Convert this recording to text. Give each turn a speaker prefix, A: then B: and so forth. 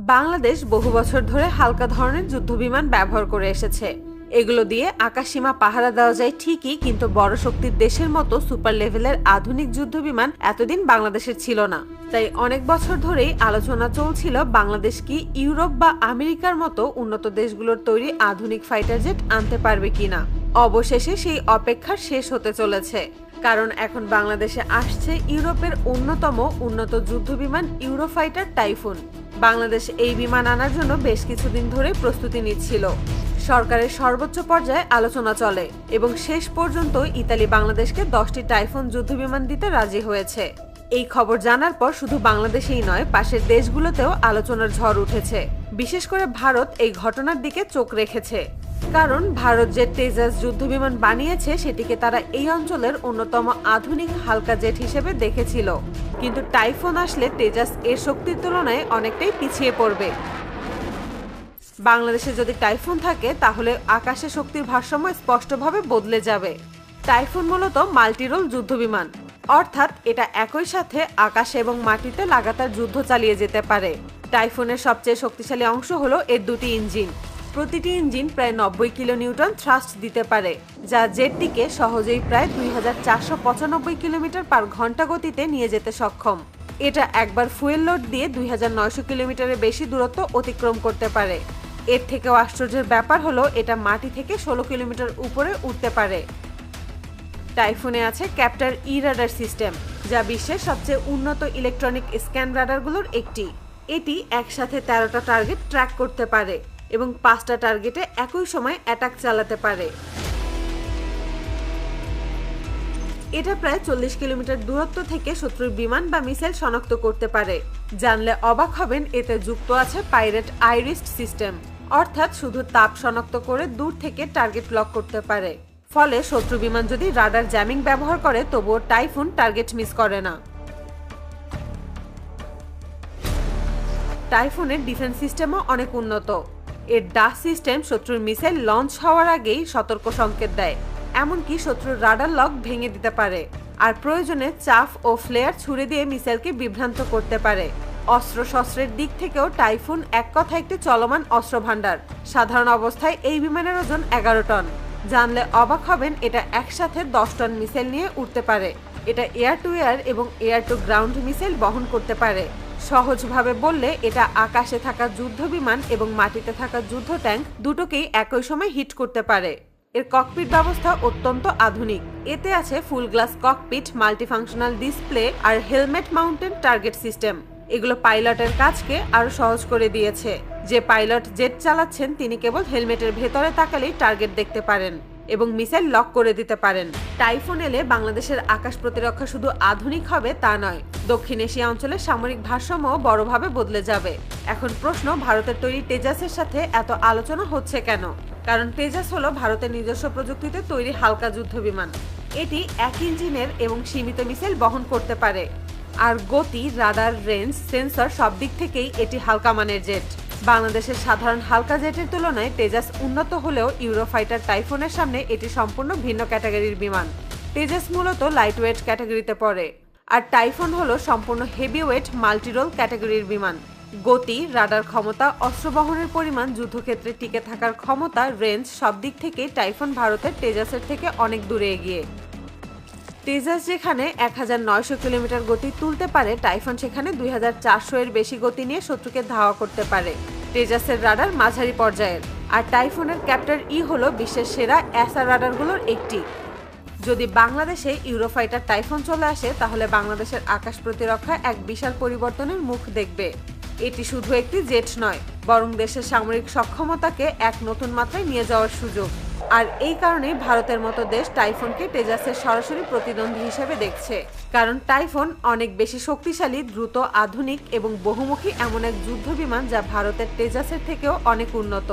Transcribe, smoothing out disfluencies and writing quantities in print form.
A: বাংলাদেশ বহু বছর ধরে হালকা ধরনের যুদ্ধবিমান ব্যবহার করে এসেছে। এগুলো দিয়ে আকাশসীমা পাহারা দেওয়া যায় ঠিকই, কিন্তু বড় শক্তির দেশের মতো সুপার লেভেলের আধুনিক যুদ্ধবিমান এতদিন বাংলাদেশের ছিল না। তাই অনেক বছর ধরেই আলোচনা চলছিল বাংলাদেশ কি ইউরোপ বা আমেরিকার মতো উন্নত দেশগুলোর তৈরি আধুনিক ফাইটার জেট আনতে পারবে কিনা। অবশেষে সেই অপেক্ষার শেষ হতে চলেছে, কারণ এখন বাংলাদেশে আসছে ইউরোপের অন্যতম উন্নত যুদ্ধবিমান ইউরোফাইটার টাইফুন। বাংলাদেশ এই বিমান আনার জন্য বেশ কিছুদিন ধরে প্রস্তুতি নিচ্ছিল। সরকারের সর্বোচ্চ পর্যায়ে আলোচনা চলে এবং শেষ পর্যন্ত ইতালি বাংলাদেশকে 10টি টাইফুন যুদ্ধবিমান দিতে রাজি হয়েছে। এই খবর জানার পর শুধু বাংলাদেশেই নয়, পাশের দেশগুলোতেও আলোচনার ঝড় উঠেছে। বিশেষ করে ভারত এই ঘটনার দিকে চোখ রেখেছে, কারণ ভারত যে তেজাস যুদ্ধবিমান বানিয়েছে সেটিকে তারা এই অঞ্চলের অন্যতম আধুনিক হালকা জেট হিসেবে দেখেছিল। কিন্তু টাইফুন আসলে তেজাস এর শক্তির তুলনায় অনেকটাই পিছিয়ে পড়বে। বাংলাদেশে যদি টাইফুন থাকে তাহলে আকাশে শক্তির ভারসাম্য স্পষ্টভাবে বদলে যাবে। টাইফুন মূলত মাল্টিরোল যুদ্ধবিমান, অর্থাৎ এটা একই সাথে আকাশে এবং মাটিতে লাগাতার যুদ্ধ চালিয়ে যেতে পারে। টাইফুনের সবচেয়ে শক্তিশালী অংশ হলো এর দুটি ইঞ্জিন। প্রতিটি ইঞ্জিন প্রায় 90 কিলোনিউটন থ্রাস্ট দিতে পারে, যা জেটটিকে সহজেই প্রায় 2495 কিলোমিটার পার ঘন্টা গতিতে নিয়ে যেতে সক্ষম। এটা একবার ফুয়েল লোড দিয়ে 2900 কিলোমিটারের বেশি দূরত্ব অতিক্রম করতে পারে। এর থেকেও আশ্চর্যের ব্যাপার হলো এটা মাটি থেকে 16 কিলোমিটার উপরে উঠতে পারে। টাইফুনে আছে ক্যাপ্টার ই রাডার সিস্টেম, যা বিশ্বের সবচেয়ে উন্নত ইলেকট্রনিক স্ক্যান রাডারগুলোর একটি। এটি একসাথে 13টা টার্গেট ট্র্যাক করতে পারে এবং 5টা টার্গেটে একই সময় অ্যাটাক চালাতে পারে। এটা প্রায় 40 কিলোমিটার দূরত্ব থেকে শত্রুর বিমান বা মিসাইল শনাক্ত করতে পারে। জানলে অবাক হবেন, এতে যুক্ত আছে পাইরেট আইরিস্ট সিস্টেম, অর্থাৎ শুধু তাপ শনাক্ত করে দূর থেকে টার্গেট লক করতে পারে। ফলে শত্রু বিমান যদি রাডার জ্যামিং ব্যবহার করে তবুও টাইফুন টার্গেট মিস করে না। টাইফুনের ডিফেন্স সিস্টেমও অনেক উন্নত। এর ডাস সিস্টেম শত্রুর মিসাইল লঞ্চ হওয়ার আগেই সতর্ক সংকেত দেয়, এমনকি শত্রুর রাডার লক ভেঙে দিতে পারে, আর প্রয়োজনে চাফ ও ফ্লেয়ার ছুড়ে দিয়ে মিসাইলকে বিভ্রান্ত করতে পারে। অস্ত্রশস্ত্রের দিক থেকেও টাইফুন এক কথায় একটি চলমান অস্ত্র ভাণ্ডার। সাধারণ অবস্থায় এই বিমানের ওজন 11 টন। জানলে অবাক হবেন, এটা একসাথে 10 টন মিসাইল নিয়ে উঠতে পারে। এটা এয়ার টু এয়ার এবং এয়ার টু গ্রাউন্ড মিসাইল বহন করতে পারে। সহজভাবে বললে এটা আকাশে থাকা যুদ্ধ বিমান এবং মাটিতে থাকা যুদ্ধ ট্যাঙ্ক দুটোকেই একই সময় হিট করতে পারে। এর ককপিট ব্যবস্থা অত্যন্ত আধুনিক। এতে আছে full glass cockpit, multifunctional display আর হেলমেট মাউন্টেড টার্গেট সিস্টেম। এগুলো পাইলটের কাজকে আরো সহজ করে দিয়েছে। যে পাইলট জেট চালাচ্ছেন তিনি কেবল হেলমেটের ভেতরে তাকালেই টার্গেট দেখতে পারেন এবং মিসাইল লক করে দিতে পারেন। টাইফুন এলে বাংলাদেশের আকাশ প্রতিরক্ষা শুধু আধুনিক হবে তা নয়, দক্ষিণ এশিয়া অঞ্চলের সামরিক ভারসাম্য বড়ভাবে বদলে যাবে। এখন প্রশ্ন, ভারতের তৈরি তেজাসের সাথে এত আলোচনা হচ্ছে কেন? কারণ তেজাস হলো ভারতের নিজস্ব প্রযুক্তিতে তৈরি হালকা যুদ্ধ বিমান। এটি এক ইঞ্জিনের এবং সীমিত মিসাইল বহন করতে পারে, আর গতি, রাডার, রেঞ্জ, সেন্সর সব দিক থেকেই এটি হালকা মানের জেট। বাংলাদেশের সাধারণ হালকা জেটের তুলনায় তেজাস উন্নত হলেও ইউরোফাইটার টাইফুনের সামনে এটি সম্পূর্ণ ভিন্ন ক্যাটাগরির বিমান। তেজাস মূলত লাইটওয়েট ক্যাটাগরিতে পড়ে, আর টাইফুন হলো সম্পূর্ণ হেভিওয়েট মাল্টিরোল ক্যাটাগরির বিমান। গতি, রাডার ক্ষমতা, অস্ত্র বহনের পরিমাণ, যুদ্ধক্ষেত্রে টিকে থাকার ক্ষমতা, রেঞ্জ সব দিক থেকে টাইফুন ভারতের তেজাসের থেকে অনেক দূরে এগিয়ে। তেজাস যেখানে 1900 কিলোমিটার গতি তুলতে পারে, টাইফুন সেখানে 2400 এর বেশি গতি নিয়ে শত্রুকে ধাওয়া করতে পারে। তেজাসের রাডার মাঝারি পর্যায়ের, আর টাইফুনের ক্যাপ্টার ই হলো বিশ্বের সেরা অ্যাসার রাডারগুলোর একটি। যদি বাংলাদেশে ইউরোফাইটার টাইফুন চলে আসে তাহলে বাংলাদেশের আকাশ প্রতিরক্ষা এক বিশাল পরিবর্তনের মুখ দেখবে। এটি শুধু একটি জেট নয়, বরং দেশের সামরিক সক্ষমতাকে এক নতুন মাত্রায় নিয়ে যাওয়ার সুযোগ। আর এই কারণেই ভারতের মতো দেশ টাইফুনকে তেজাসের সরাসরি প্রতিদ্বন্দ্বী হিসেবে দেখছে। কারণ টাইফুন অনেক বেশি শক্তিশালী, দ্রুত, আধুনিক এবং বহুমুখী এমন এক যুদ্ধ বিমান যা ভারতের তেজাসের থেকেও অনেক উন্নত।